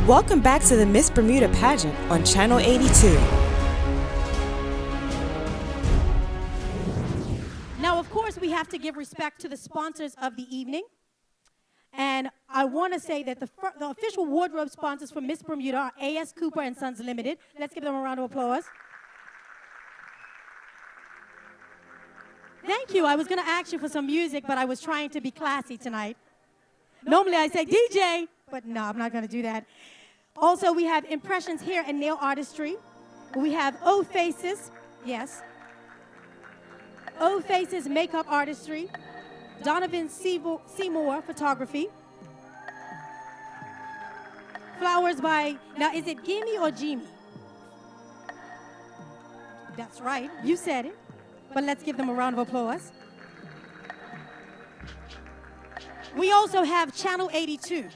Welcome back to the Miss Bermuda Pageant on Channel 82. Now, of course, we have to give respect to the sponsors of the evening. And I want to say that the official wardrobe sponsors for Miss Bermuda are A.S. Cooper and Sons Limited. Let's give them a round of applause. Thank you. I was going to ask you for some music, but I was trying to be classy tonight. Normally I say DJ, but no, I'm not going to do that. Also, we have Impressions Hair and Nail Artistry. We have O Faces, yes. O Faces Makeup Artistry. Donovan Seymour Photography. Flowers by, now is it Gimme or Jimmy? That's right, you said it. But let's give them a round of applause. We also have Channel 82.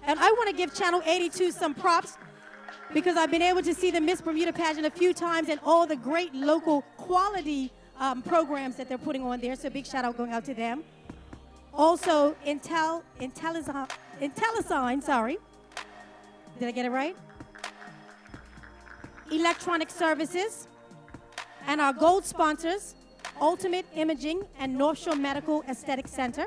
And I want to give Channel 82 some props because I've been able to see the Miss Bermuda Pageant a few times and all the great local quality programs that they're putting on there. So a big shout out going out to them. Also, IntelliSign, sorry. Did I get it right? Electronic Services. And our gold sponsors, Ultimate Imaging and North Shore Medical Aesthetic Center.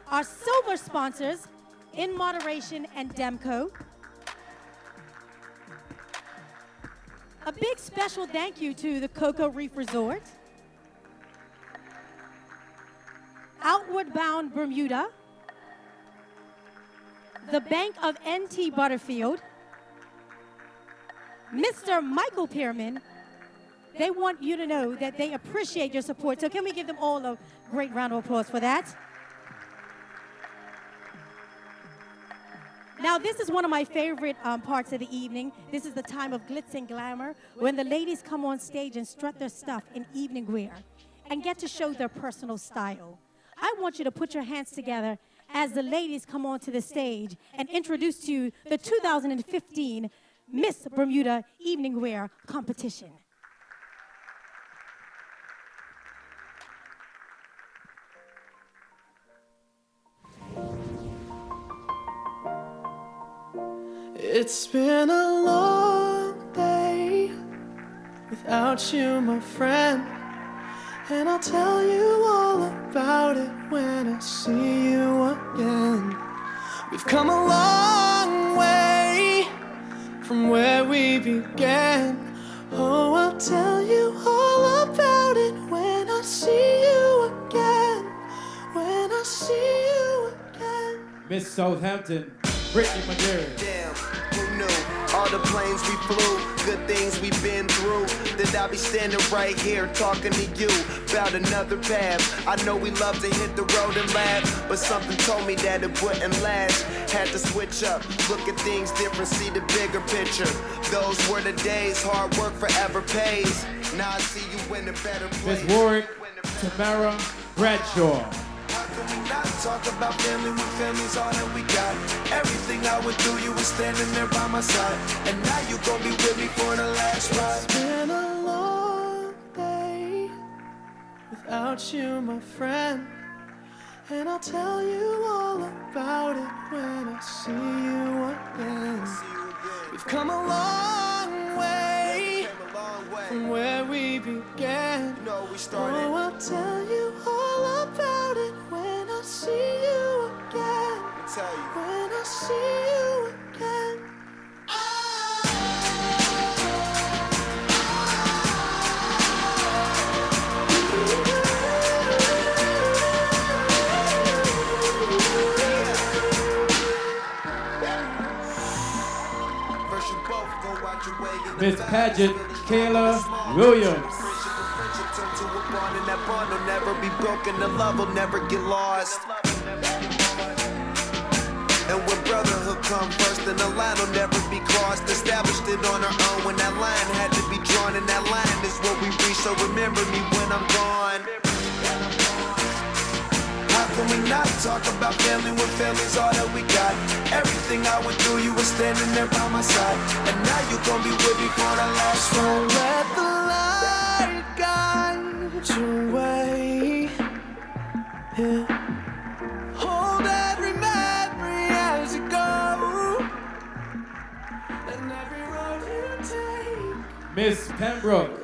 Our silver sponsors, In Moderation and Demco. A big special thank you to the Cocoa Reef Resort. Outward Bound Bermuda. The Bank of N.T. Butterfield. Mr. Michael Pearman, they want you to know that they appreciate your support. So can we give them all a great round of applause for that? Now, this is one of my favorite parts of the evening. This is the time of glitz and glamour, when the ladies come on stage and strut their stuff in evening wear and get to show their personal style. I want you to put your hands together as the ladies come onto the stage and introduce to you the 2015 Miss Bermuda Evening Wear Competition. It's been a long day without you, my friend, and I'll tell you all about it when I see you again. We've come a long way from where we began. Oh, I'll tell you all about it when I see you again. When I see you again. Miss Southampton, Brittany Madeira. Damn, who knew? All the planes we flew, good things we've been through. That I'll be standing right here talking to you about another path. I know we love to hit the road and laugh, but something told me that it wouldn't last. Had to switch up, look at things different, see the bigger picture. Those were the days, hard work forever pays. Now I see you in a better place. Miss Warwick, Tamara Bradshaw. How can we not talk about family when family's all that we got? Everything I went through, you were standing there by my side. And now you gon' be with me for the last ride. It's been a long day without you, my friend, and I'll tell you all about it when I see you again. We've come a long way from where we began. Oh, I'll tell you all about it when I see you again. When I see you again. Miss Pageant, Kayla Williams. That bond will never be broken, the love will never get lost. And when brotherhood come first, then the line will never be crossed. Established it on our own when that line had to be drawn, and that line is what we reach. So remember me when I'm gone. How can we not talk about family when family's all that we got? Everything I went through, you were standing there by my side, and now you gon' be with me for the last one. Let the light guide your way. Yeah. Hold every man. Miss Pembroke,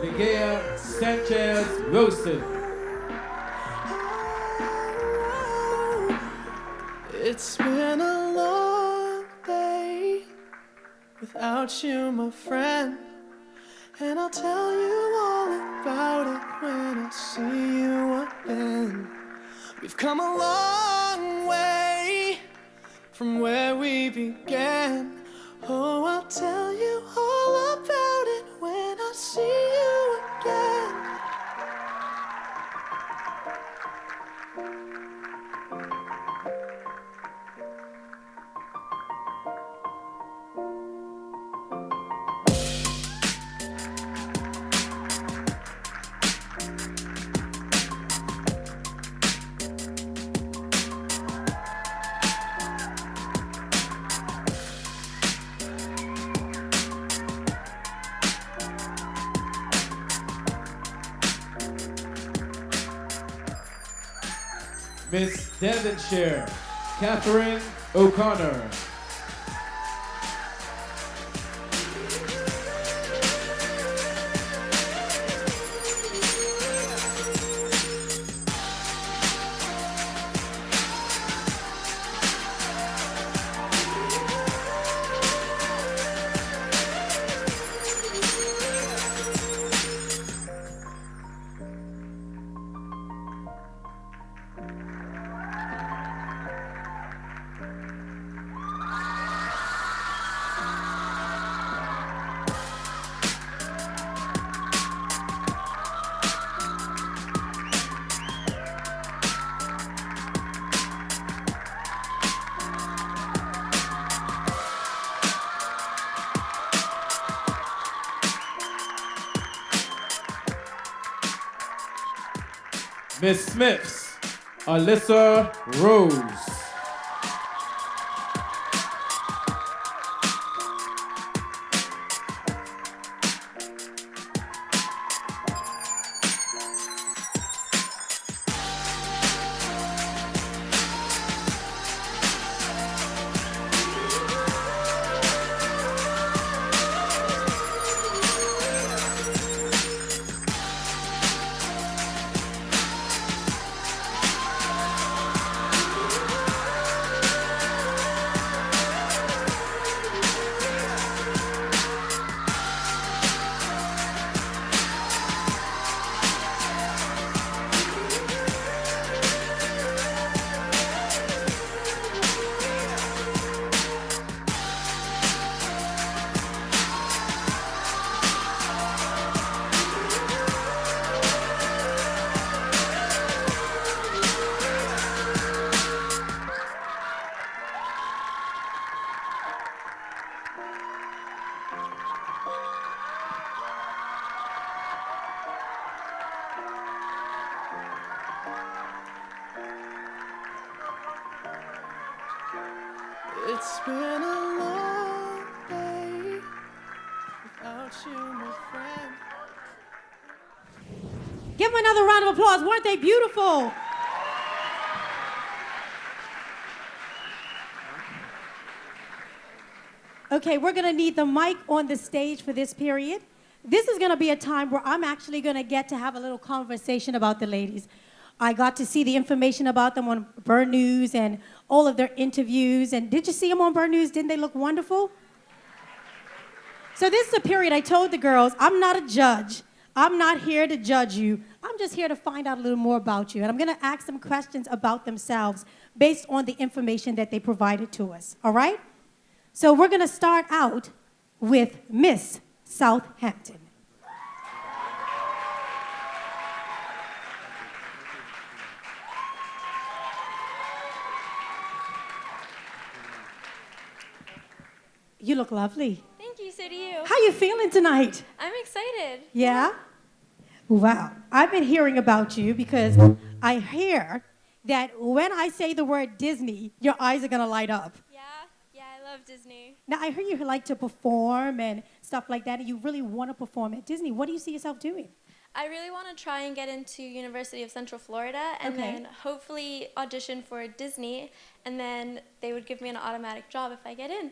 Ligea Sanchez Wilson. It's been a long day without you, my friend, and I'll tell you all about it when I see you again. We've come a long way from where we began. Oh, I'll tell you all about it when I see you again. Miss Devonshire, Catherine O'Connor. Miss Smiths, Alyssa Rose. It's been a long day without you, my friend. Give them another round of applause. Weren't they beautiful? Okay, we're going to need the mic on the stage for this period. This is going to be a time where I'm actually going to get to have a little conversation about the ladies. I got to see the information about them on Burn News and all of their interviews. And did you see them on Burn News? Didn't they look wonderful? So this is a period I told the girls, I'm not a judge. I'm not here to judge you. I'm just here to find out a little more about you. And I'm going to ask them questions about themselves based on the information that they provided to us. All right? So we're going to start out with Miss Southampton. You look lovely. Thank you, so do you. How you feeling tonight? I'm excited. Yeah? Wow. I've been hearing about you because I hear that when I say the word Disney, your eyes are going to light up. Yeah, I love Disney. Now, I heard you like to perform and stuff like that, and you really want to perform at Disney. What do you see yourself doing? I really want to try and get into University of Central Florida and then hopefully audition for Disney, and then they would give me an automatic job if I get in.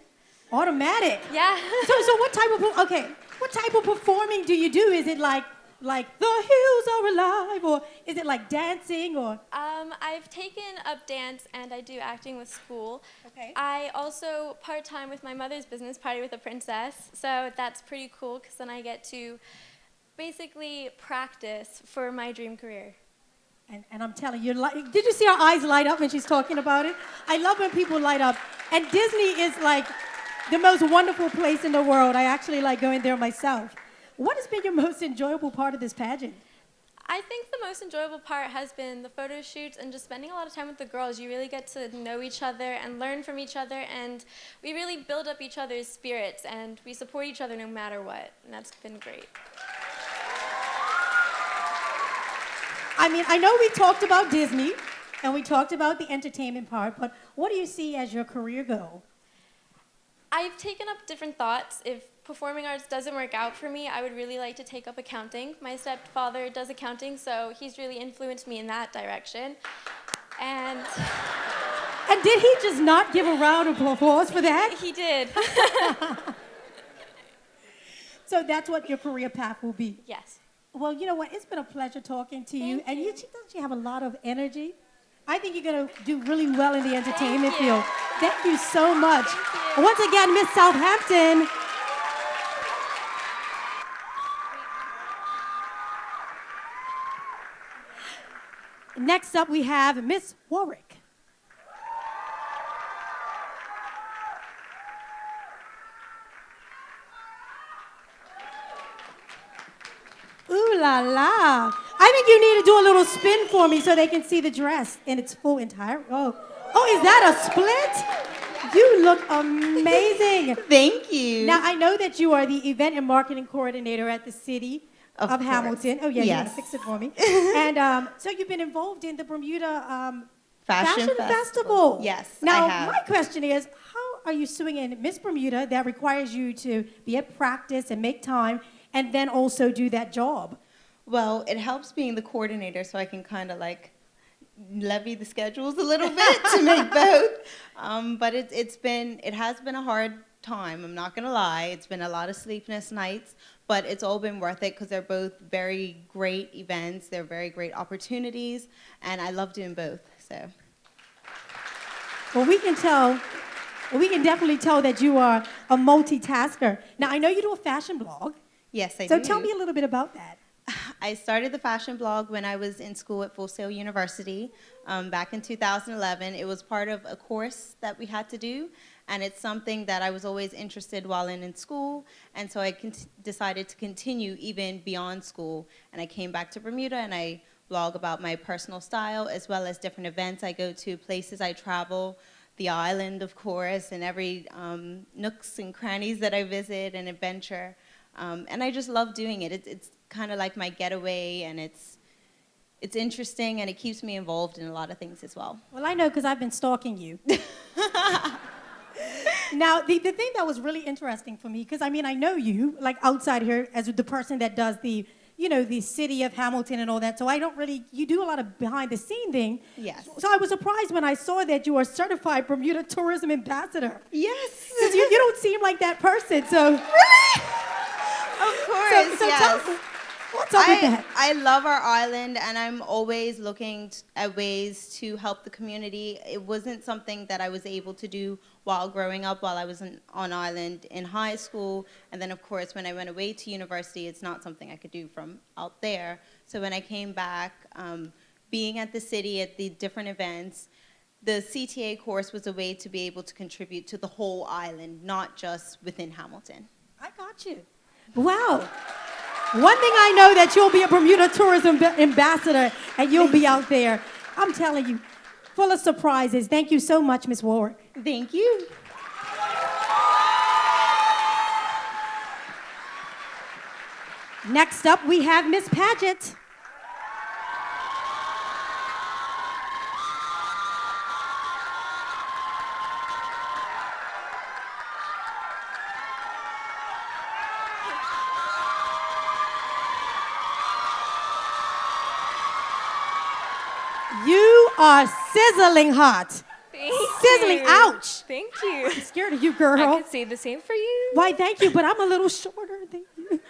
Automatic. Yeah. So what type of performing do you do? Is it like The Hills Are Alive, or is it like dancing, or? I've taken up dance and I do acting with school. Okay. I also part-time with my mother's business, Party with a Princess, so that's pretty cool because then I get to basically practice for my dream career. And I'm telling you, did you see her eyes light up when she's talking about it? I love when people light up. And Disney is like the most wonderful place in the world. I actually like going there myself. What has been your most enjoyable part of this pageant? I think the most enjoyable part has been the photo shoots and just spending a lot of time with the girls. You really get to know each other and learn from each other, and we really build up each other's spirits, and we support each other no matter what, and that's been great. I mean, I know we talked about Disney, and we talked about the entertainment part, but what do you see as your career goal? I've taken up different thoughts. If performing arts doesn't work out for me, I would really like to take up accounting. My stepfather does accounting, so he's really influenced me in that direction. And did he just not give a round of applause for that? He did. So that's what your career path will be? Yes. Well, you know what? It's been a pleasure talking to you. Thank you. Doesn't you have a lot of energy? I think you're going to do really well in the entertainment field. Thank you so much. Once again, Miss Southampton. Next up, we have Miss Warwick. Ooh la la. I think you need to do a little spin for me so they can see the dress in its full entire. Oh, is that a split? You look amazing. Thank you. Now, I know that you are the event and marketing coordinator at the city of Hamilton. Oh, yeah, yes. You're going to fix it for me. And so you've been involved in the Bermuda Fashion Festival. Yes, now, I have. my question is, how are you suing in Miss Bermuda that requires you to be at practice and make time and then also do that job? Well, it helps being the coordinator so I can kind of like levy the schedules a little bit to make both. But it has been a hard time, I'm not going to lie. It's been a lot of sleepless nights, but it's all been worth it because they're both very great events. They're very great opportunities, and I love doing both. So. Well, we can definitely tell that you are a multitasker. Now, I know you do a fashion blog. Yes, I do. So tell me a little bit about that. I started the fashion blog when I was in school at Full Sail University back in 2011. It was part of a course that we had to do, and it's something that I was always interested while in school, and so I decided to continue even beyond school. And I came back to Bermuda, and I blog about my personal style as well as different events I go to, places I travel, the island, of course, and every nooks and crannies that I visit and adventure. And I just love doing it. It's kind of like my getaway, and it's interesting, and it keeps me involved in a lot of things as well. Well, I know because I've been stalking you. Now, the thing that was really interesting for me, because I mean, I know you, like outside here, as the person that does the city of Hamilton and all that, so I don't really, you do a lot of behind the scene thing. Yes. So I was surprised when I saw that you are certified Bermuda Tourism Ambassador. Yes. Because you don't seem like that person, so. Really? Of course, so yes. What's up with that? I love our island, and I'm always looking at ways to help the community. It wasn't something that I was able to do while growing up, while I was on island in high school. And then, of course, when I went away to university, it's not something I could do from out there. So when I came back, being at the city, at the different events, the CTA course was a way to be able to contribute to the whole island, not just within Hamilton. I got you. Wow. One thing I know that you'll be a Bermuda Tourism Ambassador, and you'll be out there. I'm telling you, full of surprises. Thank you so much, Ms. Warwick. Thank you. Next up, we have Miss Pageant. You are sizzling hot. Thank sizzling. you. Ouch. Thank you. I'm scared of you, girl. I could say the same for you. Why, thank you, but I'm a little shorter than you.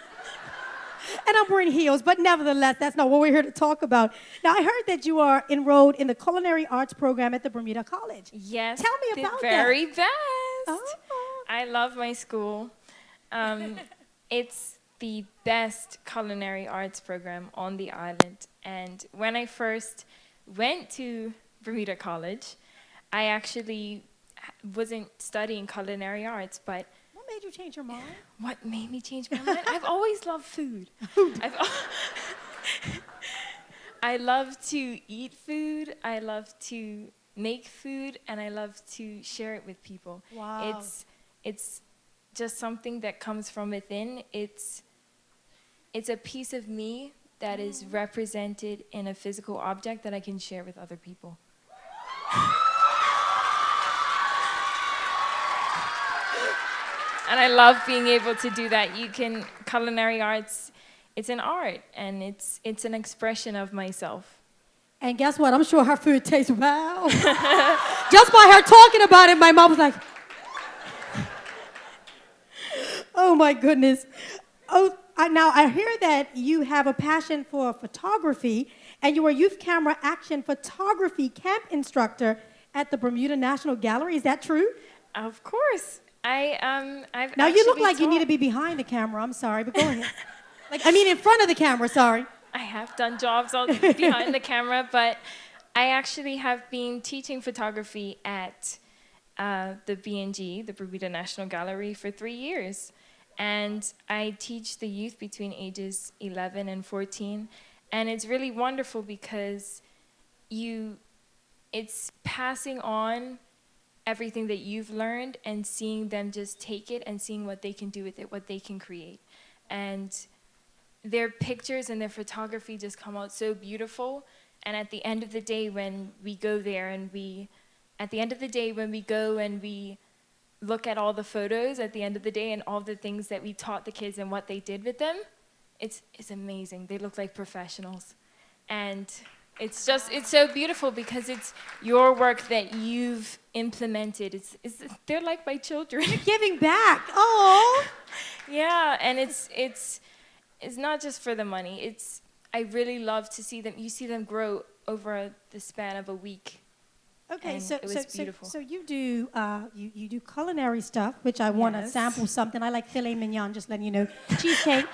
And I'm wearing heels, but nevertheless, that's not what we're here to talk about. Now, I heard that you are enrolled in the culinary arts program at the Bermuda College. Yes. Tell me about the very that. best. Oh. I love my school. It's the best culinary arts program on the island. And when I first went to Bermuda College, I actually wasn't studying culinary arts, but What made you change your mind? what made me change my mind? I've always loved food. I love to eat food. I love to make food, and I love to share it with people. Wow. It's just something that comes from within. It's a piece of me that is represented in a physical object that I can share with other people. And I love being able to do that. Culinary arts, it's an art, and it's an expression of myself. And guess what? I'm sure her food tastes wow. Just by her talking about it, my mom was like, oh my goodness. Oh, now I hear that you have a passion for photography, and you are youth camera action photography camp instructor at the Bermuda National Gallery. Is that true? Of course. I've Now you look actually like you need to taught- be behind the camera. I'm sorry, but go ahead. In front of the camera. Sorry. I have done jobs all behind the camera, but I actually have been teaching photography at the BNG, the Bermuda National Gallery, for 3 years. And I teach the youth between ages 11 and 14. And it's really wonderful because it's passing on everything that you've learned and seeing them just take it and seeing what they can do with it, what they can create. And their pictures and their photography just come out so beautiful. And at the end of the day, when we go there and we look at all the photos at the end of the day and all the things that we taught the kids and what they did with them, it's amazing. They look like professionals. And it's so beautiful because it's your work that you've implemented. They're like my children. You're giving back. Oh. Yeah, and it's not just for the money. I really love to see them. You see them grow over the span of a week. Okay, And so it was beautiful. so you do you do culinary stuff, which I want to Yes. sample something. I like filet mignon, just letting you know. Cheesecake.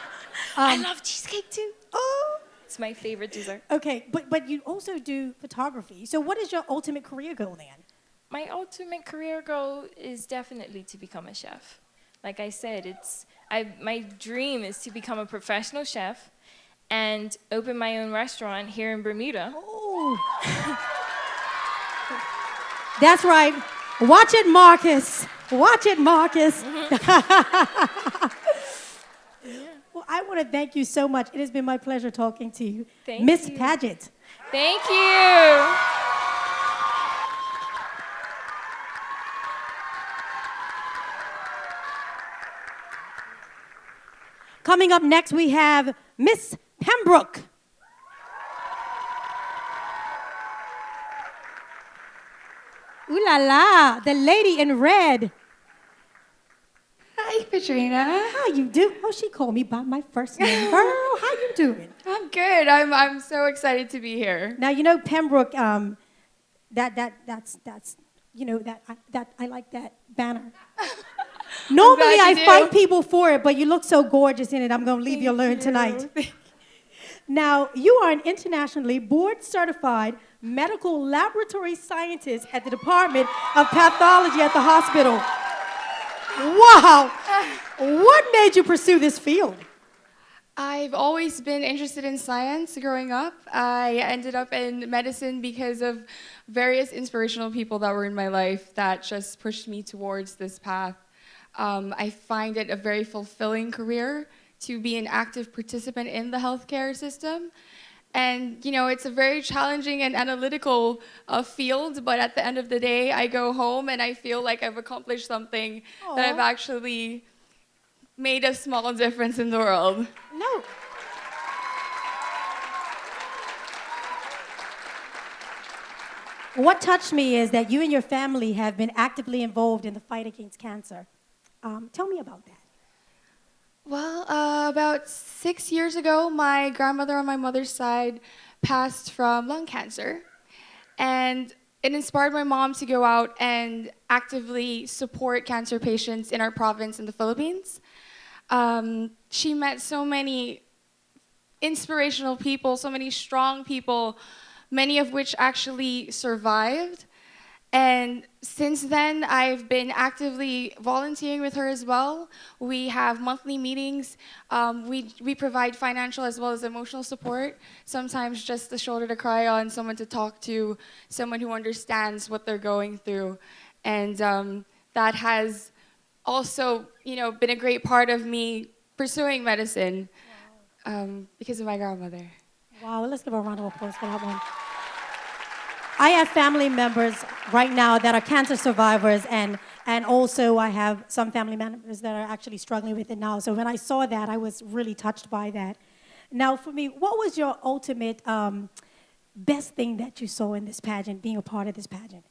I love cheesecake too. Oh. It's my favorite dessert. Okay, but you also do photography. So what is your ultimate career goal then? My ultimate career goal is definitely to become a chef. Like I said, my dream is to become a professional chef and open my own restaurant here in Bermuda. Oh. That's right. Watch it, Marcus. Watch it, Marcus. Well, I want to thank you so much. It has been my pleasure talking to you. Thank Miss you. Pageant. Thank you. Coming up next, we have Miss Pembroke. Ooh la la, the lady in red. Hi, Katrina. How you do? Oh, she called me by my first name. Girl, how you doing? I'm good. I'm so excited to be here. Now you know Pembroke. That's you know that I like that banner. Normally glad I you do. fight people for it, but you look so gorgeous in it. I'm gonna leave you alone tonight. Now you are an internationally board-certified medical laboratory scientist at the Department of Pathology at the hospital. Wow! What made you pursue this field? I've always been interested in science growing up. I ended up in medicine because of various inspirational people that were in my life that just pushed me towards this path. I find it a very fulfilling career to be an active participant in the healthcare system. And, you know, it's a very challenging and analytical field, but at the end of the day, I go home and I feel like I've accomplished something that I've actually made a small difference in the world. No. What touched me is that you and your family have been actively involved in the fight against cancer. Tell me about that. Well, about 6 years ago, my grandmother on my mother's side passed from lung cancer. And it inspired my mom to go out and actively support cancer patients in our province in the Philippines. She met so many inspirational people, so many strong people, many of which actually survived. And since then, I've been actively volunteering with her as well. We have monthly meetings. We provide financial as well as emotional support, sometimes just a shoulder to cry on, someone to talk to, someone who understands what they're going through. And that has also, been a great part of me pursuing medicine because of my grandmother. Wow, let's give a round of applause for that one. I have family members right now that are cancer survivors, and also I have some family members that are actually struggling with it now. So when I saw that, I was really touched by that. Now, for me, what was your ultimate best thing that you saw in this pageant, being a part of this pageant?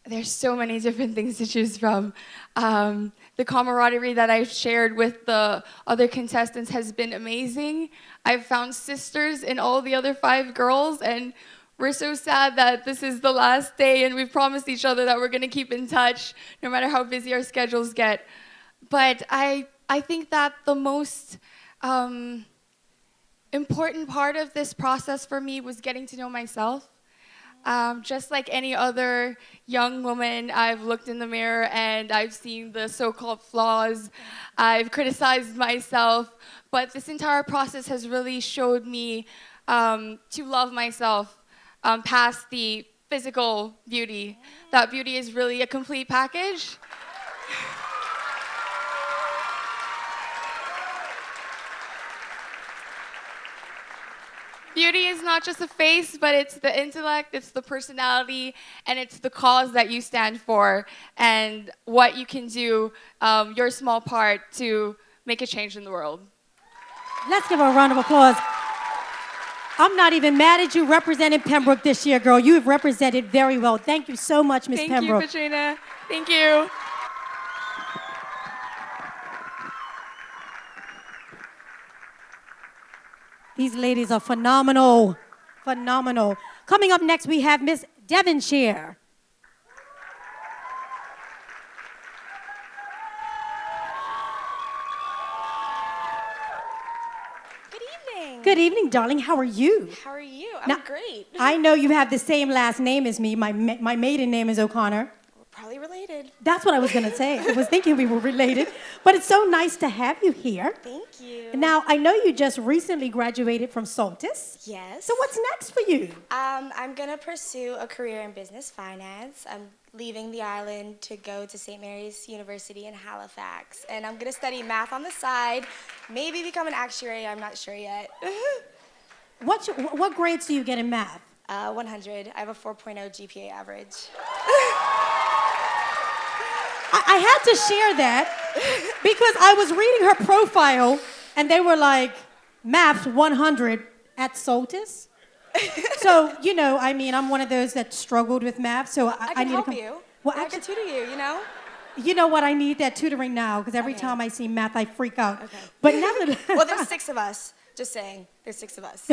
There's so many different things to choose from. The camaraderie that I've shared with the other contestants has been amazing. I've found sisters in all the other 5 girls, and we're so sad that this is the last day, and we've promised each other that we're going to keep in touch no matter how busy our schedules get. But I think that the most important part of this process for me was getting to know myself. Just like any other young woman, I've looked in the mirror and I've seen the so-called flaws. I've criticized myself, but this entire process has really showed me to love myself past the physical beauty. That beauty is really a complete package. Beauty is not just a face, but it's the intellect, it's the personality, and it's the cause that you stand for, and what you can do, your small part, to make a change in the world. Let's give her a round of applause. I'm not even mad at you representing Pembroke this year, girl. You have represented very well. Thank you so much, Miss Pembroke. Thank you, Katrina. Thank you. These ladies are phenomenal, phenomenal. Coming up next, we have Miss Devonshire. Good evening. Good evening, darling. How are you? How are you? Now, I'm great. I know you have the same last name as me. My maiden name is O'Connor. We're probably related. That's what I was going to say. I was thinking we were related. But it's so nice to have you here. Thank you. Now, I know you just recently graduated from Saltis. Yes. So what's next for you? I'm going to pursue a career in business finance. I'm leaving the island to go to St. Mary's University in Halifax. And I'm going to study math on the side, maybe become an actuary. I'm not sure yet. What grades do you get in math? 100. I have a 4.0 GPA average. I had to share that because I was reading her profile and they were like, math 100 at Saltis. So, I mean, I'm one of those that struggled with math, so I can need help to you. Well, I can tutor you, You know what? I need that tutoring now because every time I see math, I freak out. Okay. But nevertheless. Well, there's 6 of us. Just saying. There's 6 of us.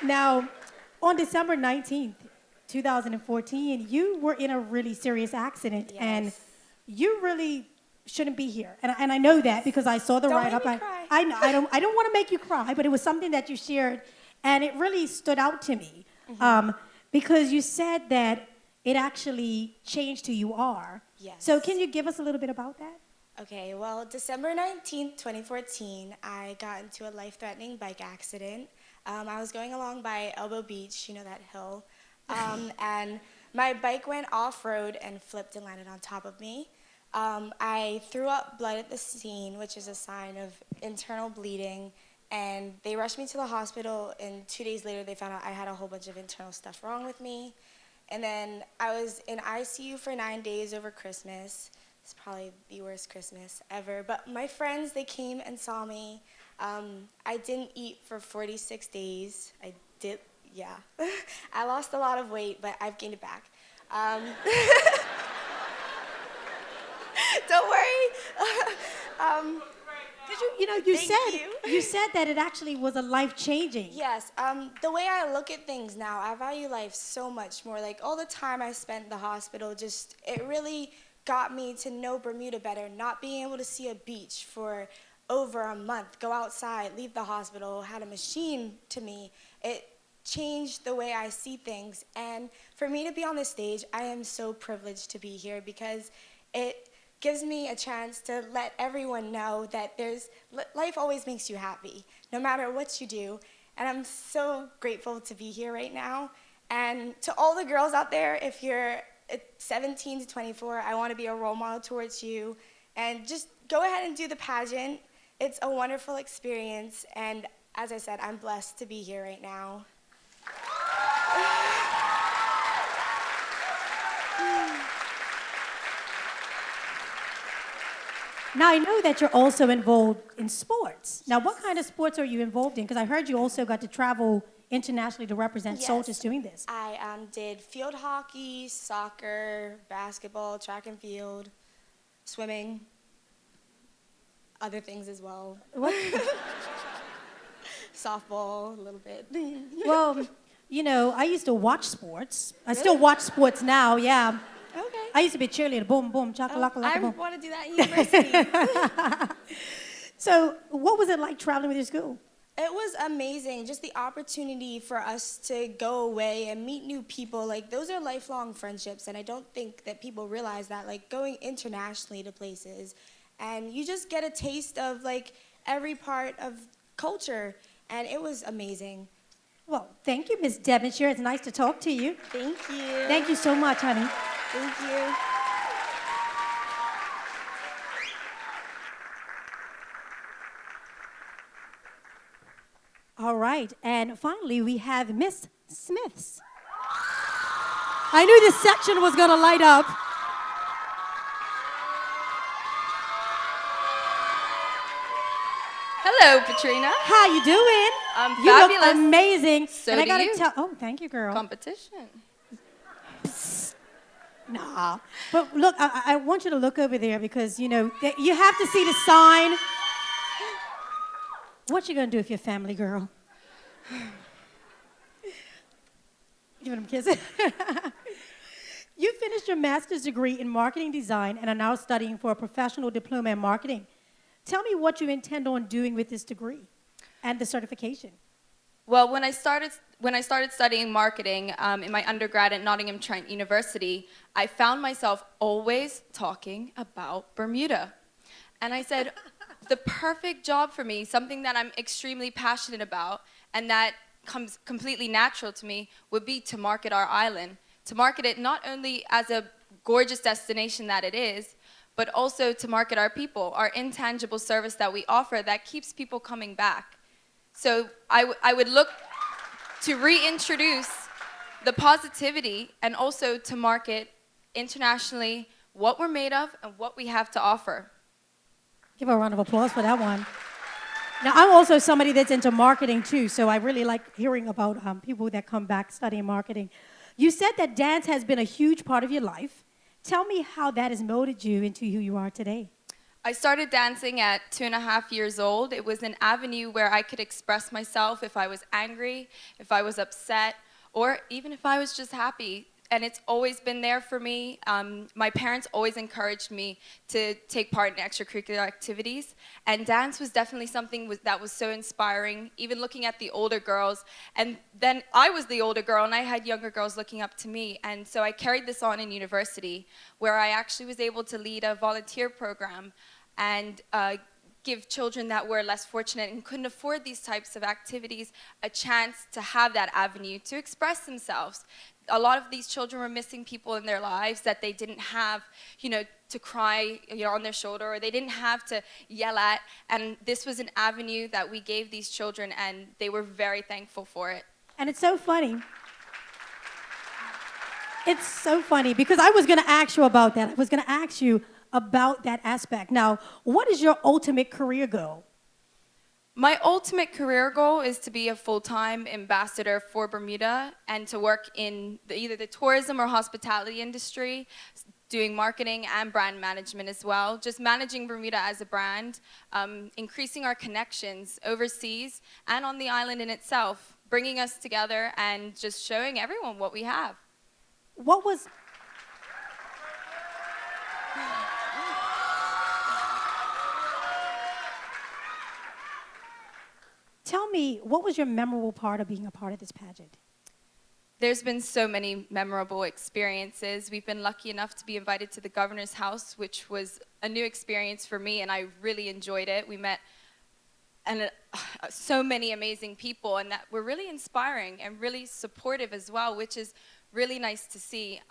Now, on December 19th, 2014, you were in a really serious accident, Yes. and you really shouldn't be here. And I know that because I saw the write-up. Don't make me cry. I know, I don't want to make you cry, but it was something that you shared, and it really stood out to me because you said that it actually changed who you are. Yes. So can you give us a little bit about that? Okay, well, December 19th, 2014, I got into a life-threatening bike accident. I was going along by Elbow Beach, that hill, and my bike went off-road and flipped and landed on top of me. I threw up blood at the scene, which is a sign of internal bleeding, and they rushed me to the hospital, and 2 days later they found out I had a whole bunch of internal stuff wrong with me. And then I was in ICU for 9 days over Christmas. It's probably the worst Christmas ever. But my friends, they came and saw me. I didn't eat for 46 days. I did, yeah. I lost a lot of weight, but I've gained it back. Don't worry. You said that it actually was a life-changing. Yes, the way I look at things now, I value life so much more. Like all the time I spent in the hospital, it really got me to know Bermuda better. Not being able to see a beach for over a month, go outside, leave the hospital, had a machine to me. It changed the way I see things. And for me to be on this stage, I am so privileged to be here because it gives me a chance to let everyone know that life always makes you happy, no matter what you do. And I'm so grateful to be here right now. And to all the girls out there, if you're 17 to 24, I want to be a role model towards you. And just go ahead and do the pageant. It's a wonderful experience. And as I said, I'm blessed to be here right now. Now, I know that you're also involved in sports. Now, what kind of sports are you involved in? Because I heard you also got to travel internationally to represent soldiers doing this. I did field hockey, soccer, basketball, track and field, swimming, other things as well. What? Softball, a little bit. Well, you know, I used to watch sports. I still watch sports now, yeah. Okay. I used to be a cheerleader, boom, boom, chocolate, I boom. want to do that in university. So, what was it like traveling with your school? It was amazing, just the opportunity for us to go away and meet new people. Like, those are lifelong friendships, and I don't think that people realize that, like, going internationally to places, and you just get a taste of, like, every part of culture, and it was amazing. Well, thank you, Miss Devonshire. It's nice to talk to you. Thank you. Thank you so much, honey. Thank you. All right, and finally we have Miss Smiths. I knew this section was gonna light up. Hello, Patrina. How you doing? I'm You fabulous. look amazing. So and I do gotta you. tell. Oh, thank you, girl. Competition. Nah, but look, I want you to look over there because you know you have to see the sign. What you gonna do with your family, girl? Give them a kiss. You finished your master's degree in marketing design and are now studying for a professional diploma in marketing. Tell me what you intend on doing with this degree and the certification. Well, when I started studying marketing in my undergrad at Nottingham Trent University, I found myself always talking about Bermuda. And I said, the perfect job for me, something that I'm extremely passionate about and that comes completely natural to me, would be to market our island. To market it not only as a gorgeous destination that it is, but also to market our people, our intangible service that we offer that keeps people coming back. So I would look to reintroduce the positivity and also to market internationally what we're made of and what we have to offer. Give her a round of applause for that one. Now, I'm also somebody that's into marketing too, so I really like hearing about people that come back studying marketing. You said that dance has been a huge part of your life. Tell me how that has molded you into who you are today. I started dancing at 2.5 years old. It was an avenue where I could express myself if I was angry, if I was upset, or even if I was just happy. And it's always been there for me. My parents always encouraged me to take part in extracurricular activities. And dance was definitely something that was so inspiring, even looking at the older girls. And then I was the older girl, and I had younger girls looking up to me. And so I carried this on in university, where I actually was able to lead a volunteer program and give children that were less fortunate and couldn't afford these types of activities a chance to have that avenue to express themselves. A lot of these children were missing people in their lives that they didn't have, to cry, on their shoulder, or they didn't have to yell at. And this was an avenue that we gave these children, and they were very thankful for it. And it's so funny. It's so funny because I was going to ask you about that. I was going to ask you about that aspect. Now, what is your ultimate career goal? My ultimate career goal is to be a full-time ambassador for Bermuda and to work in either the tourism or hospitality industry, doing marketing and brand management as well, just managing Bermuda as a brand, increasing our connections overseas and on the island in itself, bringing us together and just showing everyone what we have. What was... Tell me, what was your memorable part of being a part of this pageant? There's been so many memorable experiences. We've been lucky enough to be invited to the governor's house, which was a new experience for me, and I really enjoyed it. We met so many amazing people, and that were really inspiring and really supportive as well, which is really nice to see.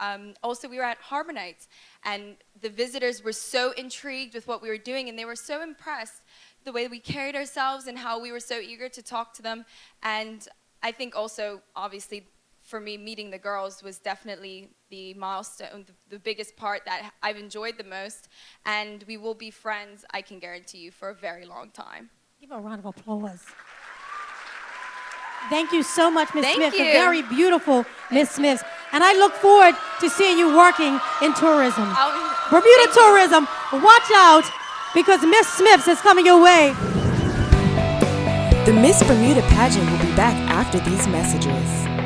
Also, we were at Harbor Nights, and the visitors were so intrigued with what we were doing, and they were so impressed the way we carried ourselves and how we were so eager to talk to them. And I think also, obviously, for me, meeting the girls was definitely the milestone, the biggest part that I've enjoyed the most. And we will be friends, I can guarantee you, for a very long time. Give a round of applause. Thank you so much, Ms. Smith. Thank you. The very beautiful Ms. Smith. And I look forward to seeing you working in tourism. Bermuda tourism, watch out, because Miss Smiths is coming your way. The Miss Bermuda pageant will be back after these messages.